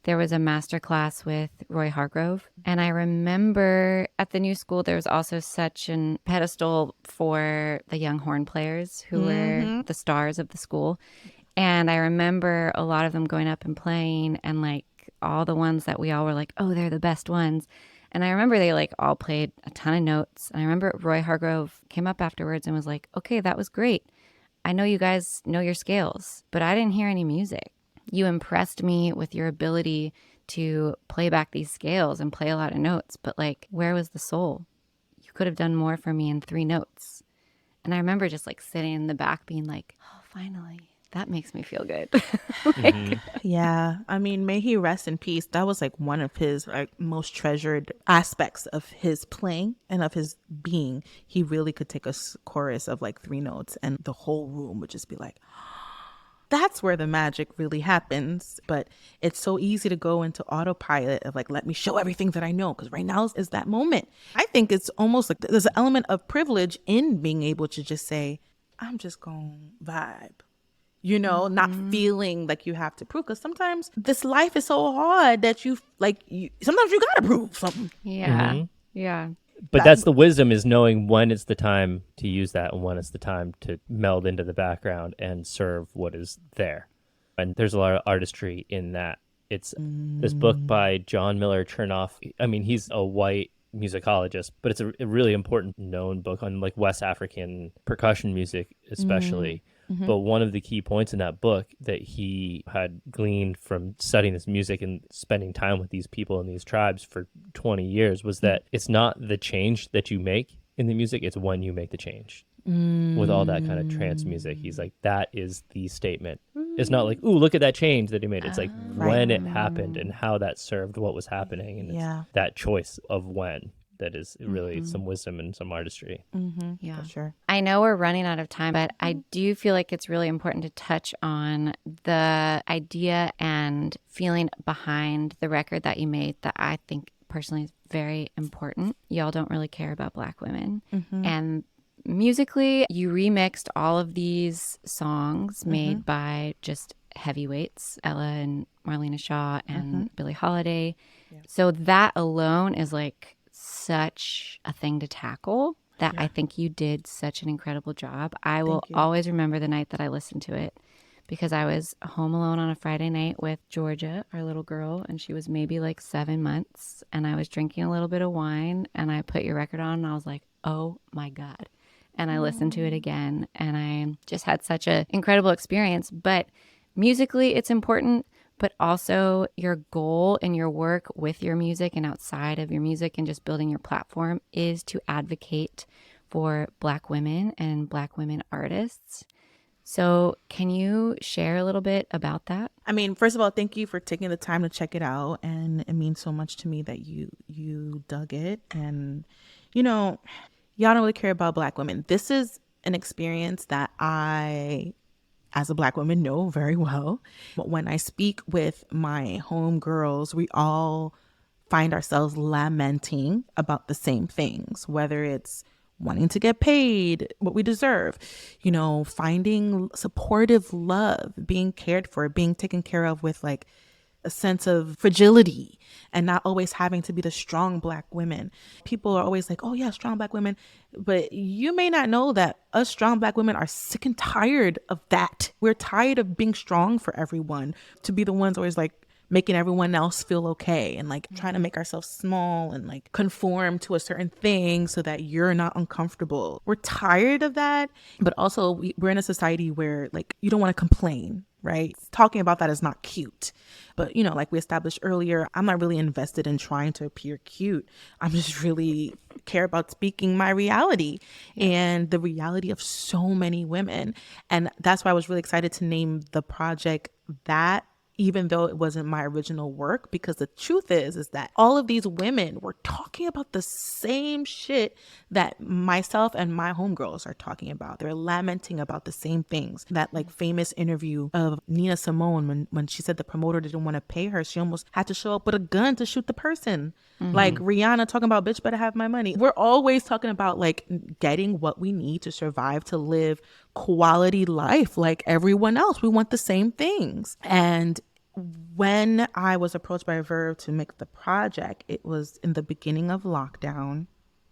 there was a master class with Roy Hargrove. And I remember at the new school, there was also such an pedestal for the young horn players who were the stars of the school. And I remember a lot of them going up and playing, and like all the ones that we all were like, oh, they're the best ones. And I remember they like all played a ton of notes. And I remember Roy Hargrove came up afterwards and was like, okay, that was great. I know you guys know your scales, but I didn't hear any music. You impressed me with your ability to play back these scales and play a lot of notes, but like, where was the soul? You could have done more for me in 3 notes. And I remember just like sitting in the back being like, oh, finally, that makes me feel good. Yeah. I mean, may he rest in peace. That was like one of his like most treasured aspects of his playing and of his being. He really could take a chorus of like 3 notes and the whole room would just be like, that's where the magic really happens. But it's so easy to go into autopilot of like, let me show everything that I know, because right now is that moment. I think it's almost like there's an element of privilege in being able to just say, I'm just going to vibe, you know, not feeling like you have to prove. Because sometimes this life is so hard that sometimes you got to prove something. Yeah. Yeah. But that's the wisdom, is knowing when it's the time to use that and when it's the time to meld into the background and serve what is there. And there's a lot of artistry in that. It's this book by John Miller Chernoff. I mean, he's a white musicologist, but it's a really important known book on like West African percussion music, especially. But one of the key points in that book that he had gleaned from studying this music and spending time with these people in these tribes for 20 years was that it's not the change that you make in the music, it's when you make the change. With all that kind of trance music, he's like, that is the statement. It's not like, ooh, look at that change that he made. It's like when it happened and how that served what was happening. And it's that choice of when that is really some wisdom and some artistry. Yeah, For sure. I know we're running out of time, but I do feel like it's really important to touch on the idea and feeling behind the record that you made that I think personally is very important. Y'all don't really care about Black women. And musically, you remixed all of these songs made by just heavyweights, Ella and Marlena Shaw and Billie Holiday. So that alone is like such a thing to tackle that I think you did such an incredible job. I will always remember the night that I listened to it, because I was home alone on a Friday night with Georgia, our little girl, and she was maybe like 7 months, and I was drinking a little bit of wine, and I put your record on and I was like, oh my God. And I listened to it again, and I just had such an incredible experience. But musically, it's important, but also your goal in your work with your music and outside of your music and just building your platform is to advocate for Black women and Black women artists. So can you share a little bit about that? I mean, first of all, thank you for taking the time to check it out. And it means so much to me that you dug it. And, you know, y'all don't really care about Black women. This is an experience that I, as a Black woman, know very well. But when I speak with my homegirls, we all find ourselves lamenting about the same things, whether it's wanting to get paid what we deserve, you know, finding supportive love, being cared for, being taken care of with like a sense of fragility and not always having to be the strong Black women. People are always like, oh yeah, strong Black women. But you may not know that us strong Black women are sick and tired of that. We're tired of being strong for everyone, to be the ones always like making everyone else feel okay and like trying to make ourselves small and like conform to a certain thing so that you're not uncomfortable. We're tired of that. But also we're in a society where like you don't want to complain, right? Talking about that is not cute. But, you know, like we established earlier, I'm not really invested in trying to appear cute. I'm just really care about speaking my reality and the reality of so many women. And that's why I was really excited to name the project that, even though it wasn't my original work, because the truth is that all of these women were talking about the same shit that myself and my homegirls are talking about. They're lamenting about the same things. That like famous interview of Nina Simone, when she said the promoter didn't want to pay her, she almost had to show up with a gun to shoot the person. Like Rihanna talking about, bitch better have my money. We're always talking about like getting what we need to survive, to live quality life like everyone else. We want the same things. And when I was approached by Verve to make the project, it was in the beginning of lockdown.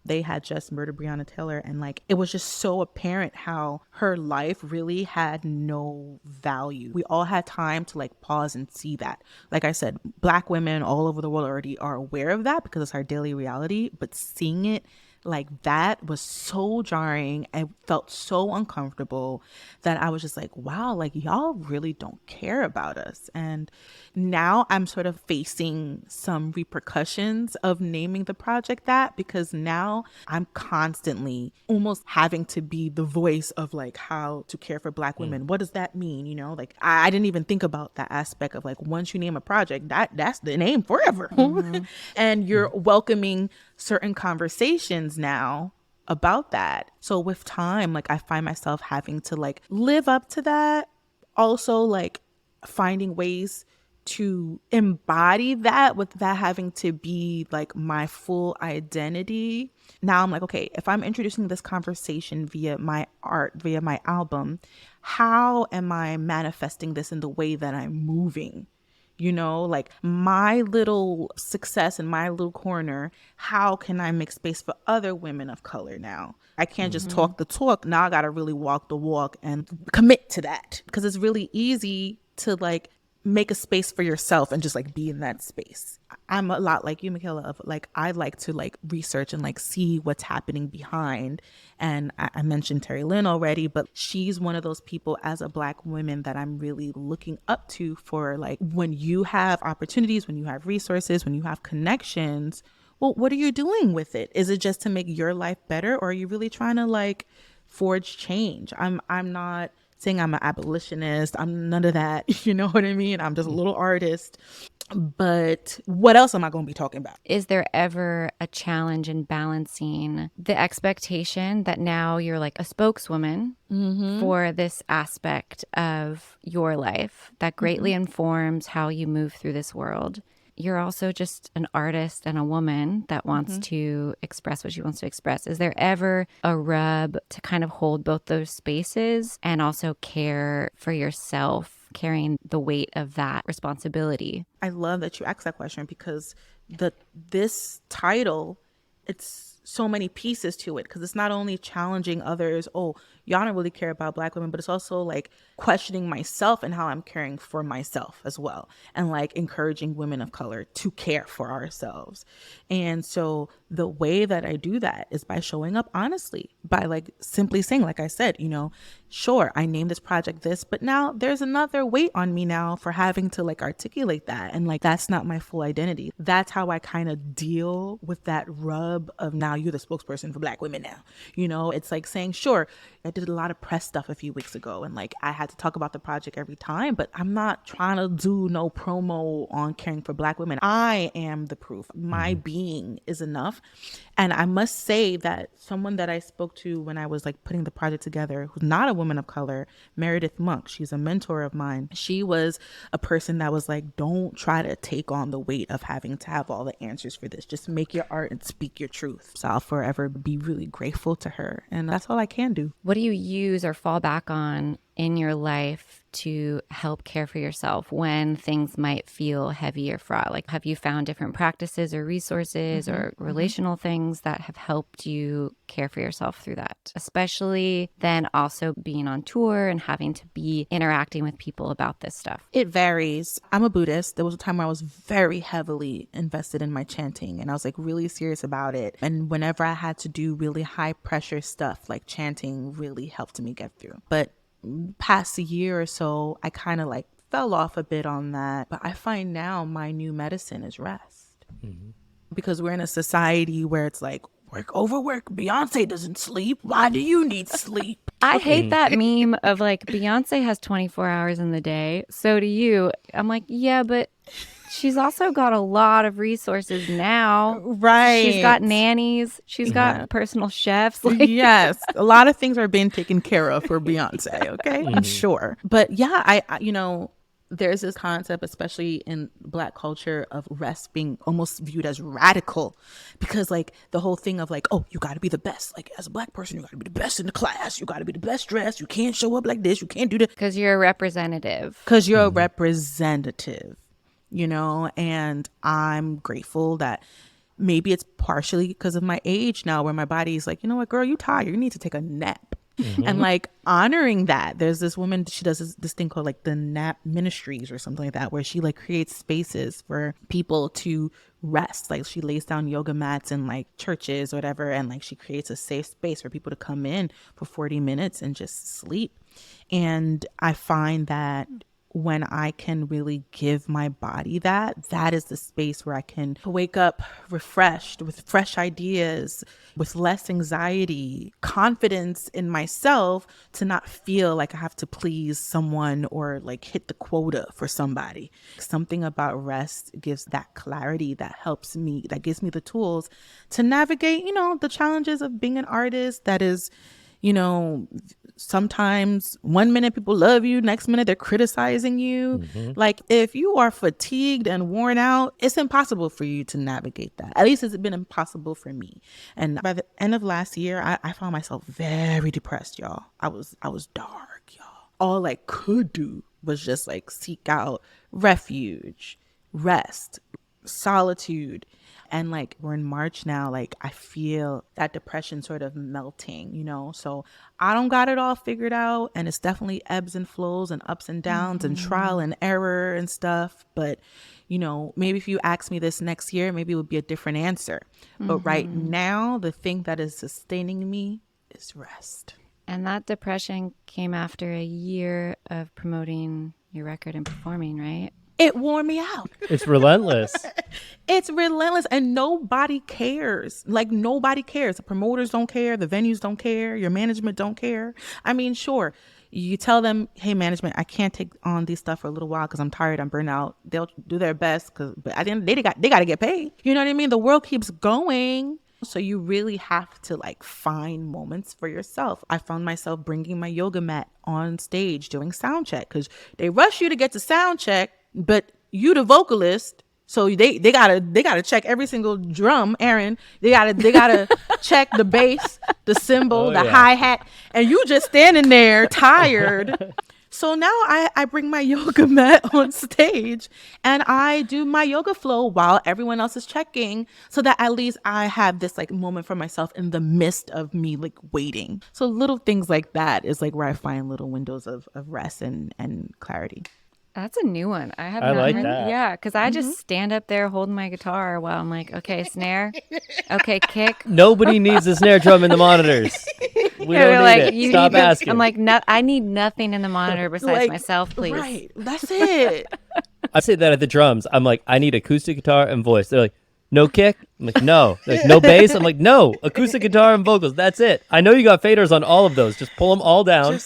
They had just murdered Breonna Taylor, and like it was just so apparent how her life really had no value. We all had time to like pause and see that. Like I said, Black women all over the world already are aware of that because it's our daily reality, but seeing it like that was so jarring. I felt so uncomfortable that I was just like, wow, like y'all really don't care about us. And now I'm sort of facing some repercussions of naming the project that, because now I'm constantly almost having to be the voice of like how to care for Black women. What does that mean? You know, like I didn't even think about that aspect of like, once you name a project, that's the name forever. And you're welcoming certain conversations now about that. So with time, like I find myself having to like live up to that. Also like finding ways to embody that with that having to be like my full identity. Now I'm like, okay, if I'm introducing this conversation via my art, via my album, how am I manifesting this in the way that I'm moving? You know, like my little success in my little corner, how can I make space for other women of color now? I can't just talk the talk. Now I got to really walk the walk and commit to that, because it's really easy to like make a space for yourself and just like be in that space. I'm a lot like you, Michaela, of like I like to like research and like see what's happening behind. And I mentioned Terry Lynn already, but she's one of those people as a Black woman that I'm really looking up to for like, when you have opportunities, when you have resources, when you have connections, well, what are you doing with it? Is it just to make your life better, or are you really trying to like forge change? I'm not saying I'm an abolitionist. I'm none of that. You know what I mean? I'm just a little artist. But what else am I going to be talking about? Is there ever a challenge in balancing the expectation that now you're like a spokeswoman for this aspect of your life that greatly informs how you move through this world? You're also just an artist and a woman that wants to express what she wants to express. Is there ever a rub to kind of hold both those spaces and also care for yourself, carrying the weight of that responsibility? I love that you asked that question, because this title, it's so many pieces to it, because it's not only challenging others, oh, y'all don't really care about Black women, but it's also like questioning myself and how I'm caring for myself as well, and like encouraging women of color to care for ourselves. And so the way that I do that is by showing up honestly, by like simply saying, like I said, you know, sure, I named this project this, but now there's another weight on me now for having to like articulate that, and like that's not my full identity. That's how I kind of deal with that rub of, now you're the spokesperson for Black women now. You know, it's like saying, sure, I did a lot of press stuff a few weeks ago, and like I had to talk about the project every time, but I'm not trying to do no promo on caring for Black women. I am the proof. My being is enough. And I must say that someone that I spoke to when I was like putting the project together, who's not a woman of color, Meredith Monk, she's a mentor of mine. She was a person that was like, don't try to take on the weight of having to have all the answers for this. Just make your art and speak your truth. So I'll forever be really grateful to her. And that's all I can do. What do you use or fall back on in your life to help care for yourself when things might feel heavy or fraught? Like, have you found different practices or resources or relational things that have helped you care for yourself through that? Especially then also being on tour and having to be interacting with people about this stuff. It varies. I'm a Buddhist. There was a time where I was very heavily invested in my chanting, and I was like really serious about it. And whenever I had to do really high pressure stuff, like chanting really helped me get through. But past a year or so, I kind of like fell off a bit on that. But I find now my new medicine is rest. Because we're in a society where it's like, Work over work. Beyonce doesn't sleep. Why do you need sleep? I hate that meme of like Beyonce has 24 hours in the day. So do you. I'm like, yeah, but she's also got a lot of resources now. Right. She's got nannies. She's got personal chefs. Like, yes. A lot of things are being taken care of for Beyonce. Okay. I'm sure. But yeah, I there's this concept, especially in Black culture, of rest being almost viewed as radical, because like the whole thing of like, oh, you got to be the best. Like as a Black person, you got to be the best in the class. You got to be the best dressed. You can't show up like this. You can't do that. because you're a representative. Because you're a representative, and I'm grateful that maybe it's partially because of my age now, where my body's like, you know what, girl, you tired. You need to take a nap. And like honoring that, there's this woman, she does this thing called like the Nap Ministries or something like that, where she like creates spaces for people to rest. Like she lays down yoga mats in like churches or whatever, and like she creates a safe space for people to come in for 40 minutes and just sleep. And I find that when I can really give my body that is the space where I can wake up refreshed with fresh ideas, with less anxiety, confidence in myself, to not feel like I have to please someone or like hit the quota for somebody. Something about rest gives that clarity that helps me, that gives me the tools to navigate, the challenges of being an artist that is, sometimes one minute people love you, next minute they're criticizing you. Like if you are fatigued and worn out, it's impossible for you to navigate that. At least it's been impossible for me. And by the end of last year, I found myself very depressed, y'all. I was dark, y'all. All I could do was just like seek out refuge, rest, solitude. And like we're in March now, like I feel that depression sort of melting, so I don't got it all figured out, and it's definitely ebbs and flows and ups and downs and trial and error and stuff. But maybe if you ask me this next year, maybe it would be a different answer. But right now, the thing that is sustaining me is rest. And that depression came after a year of promoting your record and performing, right? It wore me out. It's relentless. It's relentless, and nobody cares. Like nobody cares. The promoters don't care. The venues don't care. Your management don't care. I mean, sure, you tell them, hey, management, I can't take on these stuff for a little while because I'm tired, I'm burnt out. They'll do their best, but at the end, they got to get paid. You know what I mean? The world keeps going. So you really have to like find moments for yourself. I found myself bringing my yoga mat on stage doing sound check, because they rush you to get to sound check, but you the vocalist, so they gotta check every single drum, Aaron. They gotta check the bass, the cymbal, the hi-hat, and you just standing there tired. So now I bring my yoga mat on stage and I do my yoga flow while everyone else is checking, so that at least I have this like moment for myself in the midst of me like waiting. So little things like that is like where I find little windows of rest and clarity. That's a new one. I have I not like heard that. Yeah, because I just stand up there holding my guitar while I'm like, okay, snare, okay, kick. Nobody needs a snare drum in the monitors. We don't need it. Stop asking. I'm like, no, I need nothing in the monitor besides myself, please. Right, that's it. I say that at the drums. I'm like, I need acoustic guitar and voice. They're like, no kick? I'm like, no. They're like, no bass? I'm like, no. Acoustic guitar and vocals. That's it. I know you got faders on all of those. Just pull them all down.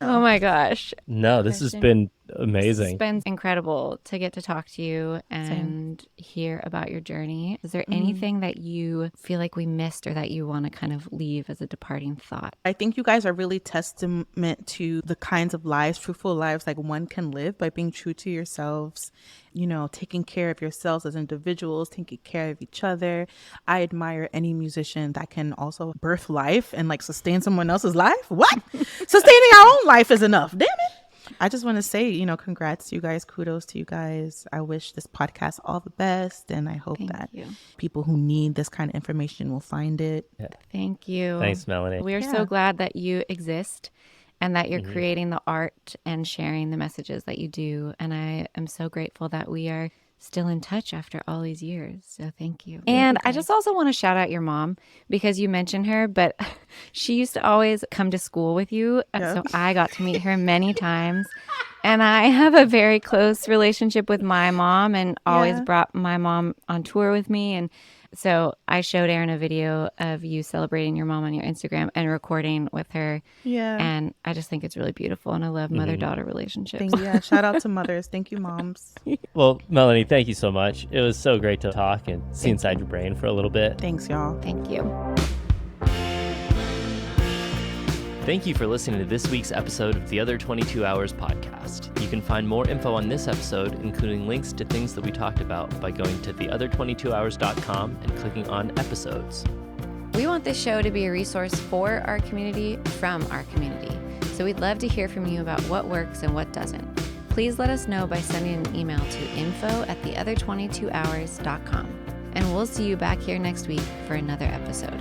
Oh my gosh. No, this has been amazing. It's been incredible to get to talk to you and hear about your journey. Is there anything that you feel like we missed or that you want to kind of leave as a departing thought? I think you guys are really testament to the kinds of lives, truthful lives, like one can live by being true to yourselves, taking care of yourselves as individuals, taking care of each other. I admire any musician that can also birth life and like sustain someone else's life. What? Sustaining our own life is enough. Damn it. I just want to say, congrats to you guys. Kudos to you guys. I wish this podcast all the best. And I hope people who need this kind of information will find it. Yeah. Thank you. Thanks, Melanie. We are so glad that you exist and that you're creating the art and sharing the messages that you do. And I am so grateful that we are still in touch after all these years. So thank you. And I just also want to shout out your mom, because you mentioned her, but she used to always come to school with you. So I got to meet her many times. And I have a very close relationship with my mom and always brought my mom on tour with me. And So I showed Aaron a video of you celebrating your mom on your Instagram and recording with her. Yeah. And I just think it's really beautiful. And I love mother-daughter relationships. Yeah. Shout out to mothers. Thank you, moms. Well, Melanie, thank you so much. It was so great to talk and see inside your brain for a little bit. Thanks, y'all. Thank you. Thank you for listening to this week's episode of the Other 22 Hours podcast. You can find more info on this episode, including links to things that we talked about, by going to theother22hours.com and clicking on episodes. We want this show to be a resource for our community, from our community. So we'd love to hear from you about what works and what doesn't. Please let us know by sending an email to info@theother22hours.com. And we'll see you back here next week for another episode.